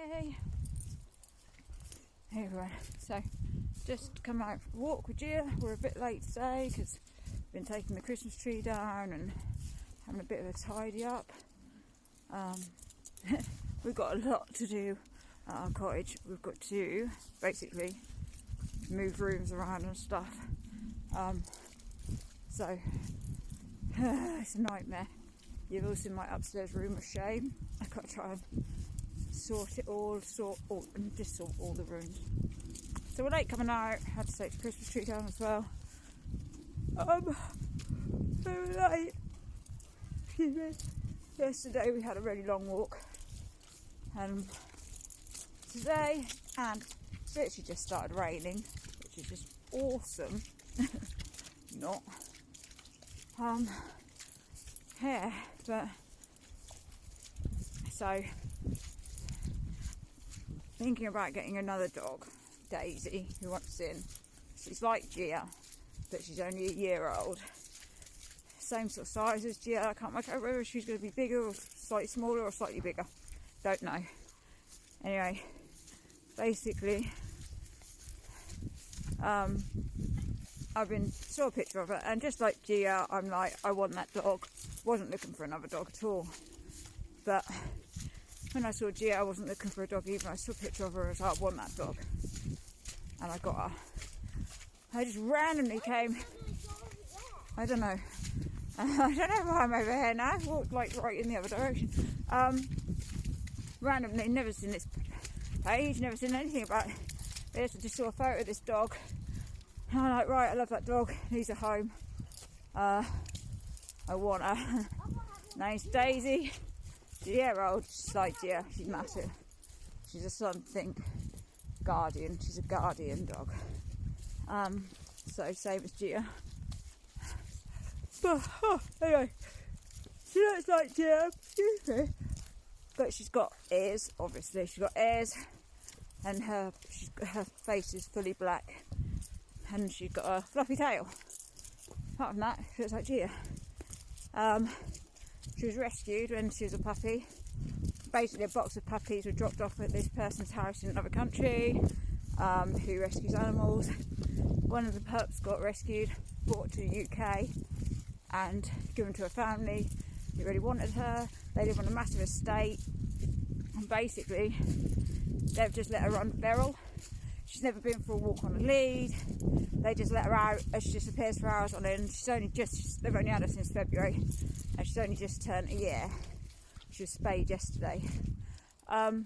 Hey. Hey everyone. So, just come out for a walk with Gia. We're a bit late today because we've been taking the Christmas tree down and having a bit of a tidy up. We've got a lot to do at our cottage. We've got to basically move rooms around and stuff. So, it's a nightmare. You've all seen my upstairs room of shame. I've got to try and sort all the rooms. So we're late coming out. Had to take the Christmas tree down as well. Very late. Excuse me. Yesterday we had a really long walk, and today it's literally just started raining, which is just awesome. Not. Yeah, but so thinking about getting another dog, Daisy, who wants in. She's like Gia, but she's only a year old. Same sort of size as Gia. I can't work out whether she's going to be bigger or slightly smaller or slightly bigger. Don't know. Anyway, basically, saw a picture of her, and just like Gia, I'm like, I want that dog. Wasn't looking for another dog at all. But when I saw Gia, I wasn't looking for a dog either. I saw a picture of her, I was like, I want that dog. And I got her. I just randomly came. I don't know. I don't know why I'm over here now. I walked like right in the other direction. Randomly, never seen this page, never seen anything about this. I just saw a photo of this dog. And I'm like, right, I love that dog. Needs a home. I want her. Name's Daisy. She's a year old. She's like Gia. She's massive. She's a something guardian. She's a guardian dog. So same as Gia. But anyway, she looks like Gia. Excuse me. But she's got ears. Obviously, she's got ears, and her face is fully black, and she's got a fluffy tail. Apart from that, she looks like Gia. She was rescued when she was a puppy. Basically, a box of puppies were dropped off at this person's house in another country, who rescues animals. One of the pups got rescued, brought to the UK, and given to a family who really wanted her. They live on a massive estate, and basically, they've just let her run feral. She's never been for a walk on a lead. They just let her out and she disappears for hours on end. They've only had her since February, and she's only just turned a year. She was spayed yesterday. And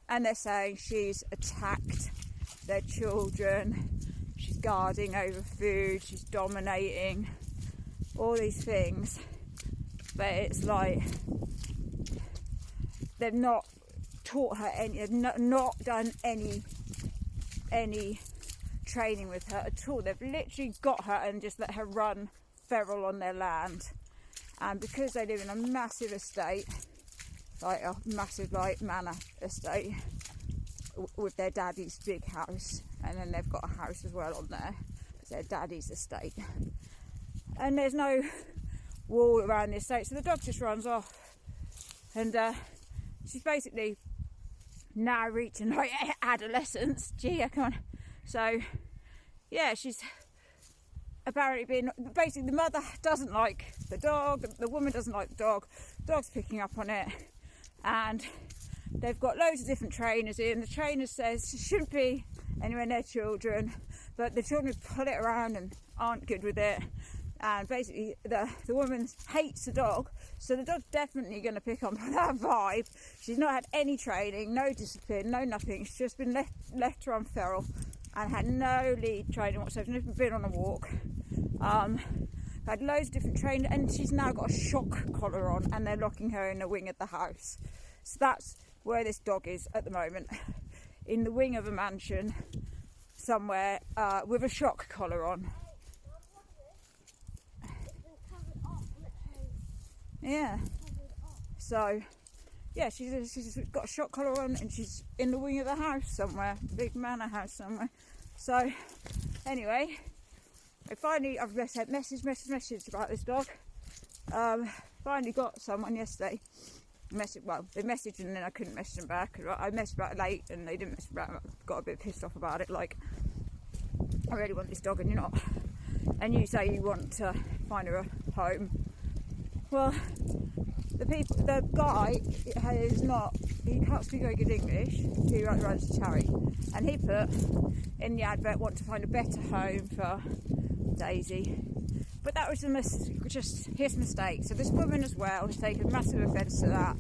they're saying she's attacked their children, she's guarding over food, she's dominating, all these things. But it's like, they've not taught her any, they've not done any training with her at all. They've literally got her and just let her run feral on their land. And because they live in a massive estate, like a massive manor estate, with their daddy's big house, and then they've got a house as well on there, it's their daddy's estate, and there's no wall around the estate, so the dog just runs off. And she's basically now reaching like adolescence. Gia, come on. So yeah, she's apparently basically, the mother doesn't like the dog, the woman doesn't like the dog's picking up on it, and they've got loads of different trainers in. The trainer says she shouldn't be anywhere near children, but the children pull it around and aren't good with it. And basically the woman hates the dog, so the dog's definitely going to pick up on that vibe. She's not had any training, no discipline, no nothing. She's just been left to run feral and had no lead training whatsoever. Never been on a walk. Had loads of different training, and she's now got a shock collar on, and they're locking her in the wing of the house. So that's where this dog is at the moment, in the wing of a mansion somewhere, with a shock collar on. Yeah. So, yeah, she's got a shock collar on, and she's in the wing of the house somewhere, big manor house somewhere. So, anyway, I've sent message about this dog. Finally got someone yesterday they messaged and then I couldn't message them back. I messaged back late and they didn't message back. I got a bit pissed off about it. Like, I really want this dog and you're not. And you say you want to find her a home. Well, the guy he can't speak very good English, he runs a charity, and he put in the advert, want to find a better home for Daisy. But that was just his mistake. So this woman as well has taken massive offence to that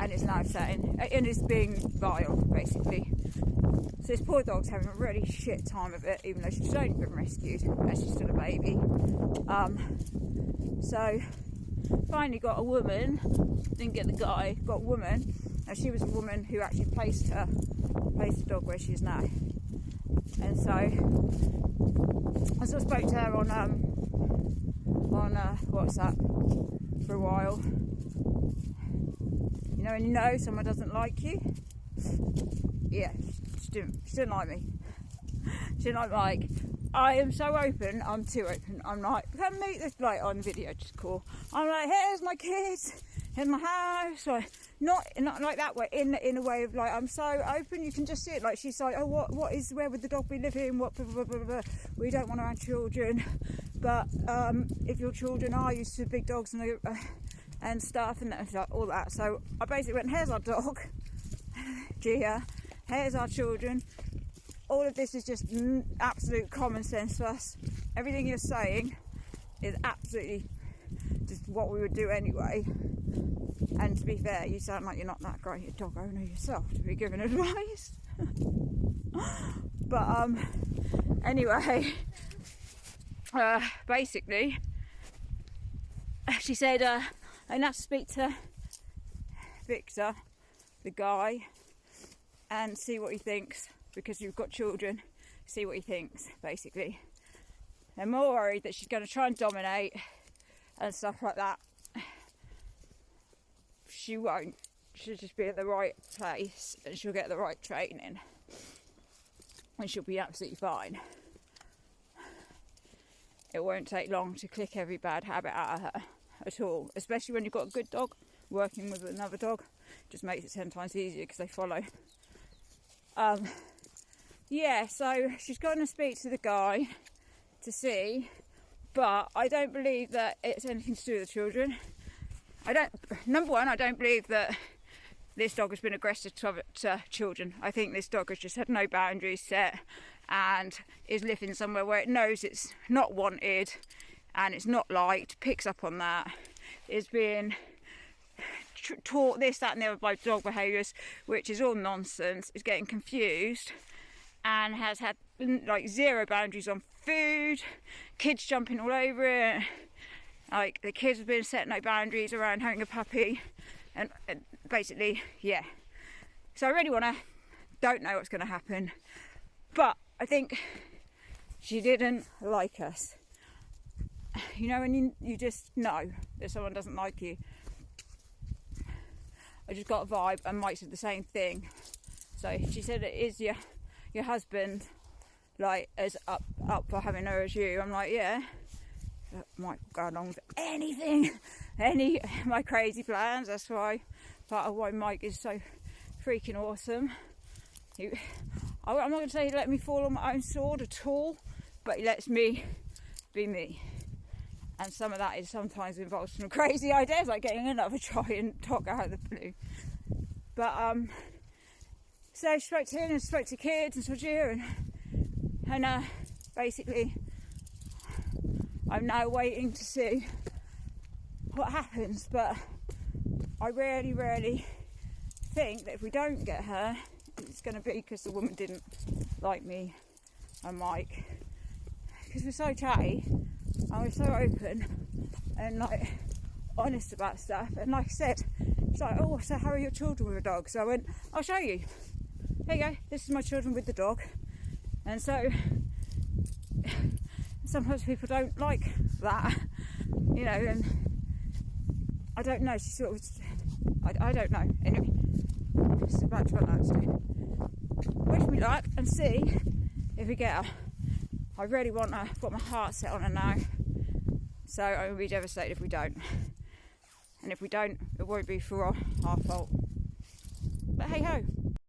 and is now saying, and is being vile, basically. So this poor dog's having a really shit time of it, even though she's only been rescued and she's still a baby. So finally got a woman, didn't get the guy, got a woman, and she was a woman who actually placed the dog where she is now. And so I sort of spoke to her on WhatsApp for a while. You know, when you know someone doesn't like you. Yeah, she didn't like me. She didn't like I am so open, I'm too open. I'm like, come meet this, like, on video, just cool. I'm like, here's my kids, here's my house. Like, not like that way, in a way of like, I'm so open, you can just see it. Like, she's like, oh, where would the dog be living? What, blah, blah, blah, blah. We don't want to have children, but if your children are used to big dogs and stuff and all that. So I basically went, here's our dog, Gia, here's our children. All of this is just absolute common sense to us. Everything you're saying is absolutely just what we would do anyway. And to be fair, you sound like you're not that great a dog owner yourself to be giving advice. But anyway, basically, she said I have to speak to Victor, the guy, and see what he thinks. Because you've got children, see what he thinks, basically. They're more worried that she's going to try and dominate and stuff like that. She won't. She'll just be at the right place and she'll get the right training. And she'll be absolutely fine. It won't take long to click every bad habit out of her at all. Especially when you've got a good dog working with another dog. Just makes it 10 times easier because they follow. Yeah, so she's going to speak to the guy to see, but I don't believe that it's anything to do with the children. Number one, I don't believe that this dog has been aggressive to children. I think this dog has just had no boundaries set and is living somewhere where it knows it's not wanted and it's not liked, picks up on that, is being taught this, that and the other by dog behaviours, which is all nonsense, is getting confused and has had like zero boundaries on food, kids jumping all over it, like the kids have been set no boundaries around having a puppy, and basically, yeah. So I really don't know what's going to happen, but I think she didn't like us. You know, when you just know that someone doesn't like you. I just got a vibe, and Mike said the same thing. So she said, it is your husband, like, as up for having her as you. I'm like, yeah. Mike will go along with anything, my crazy plans. That's why, part of why Mike is so freaking awesome. I'm not going to say he let me fall on my own sword at all, but he lets me be me. And some of that is sometimes involves some crazy ideas, like getting another giant dog out of the blue. But so I spoke to him and spoke to kids and Georgia, and basically I'm now waiting to see what happens. But I really think that if we don't get her, it's going to be because the woman didn't like me and Mike, because we're so chatty and we're so open and like honest about stuff. And like I said, she's like, oh, so how are your children with a dog? So I went, I'll show you. Here you go, this is my children with the dog. And so sometimes people don't like that, you know, and I don't know, she sort of, I don't know. Anyway, just about to run out, so wish me luck and see if we get her. I really want her, I've got my heart set on her now, so I will be devastated if we don't. And if we don't, it won't be for our fault. But hey ho.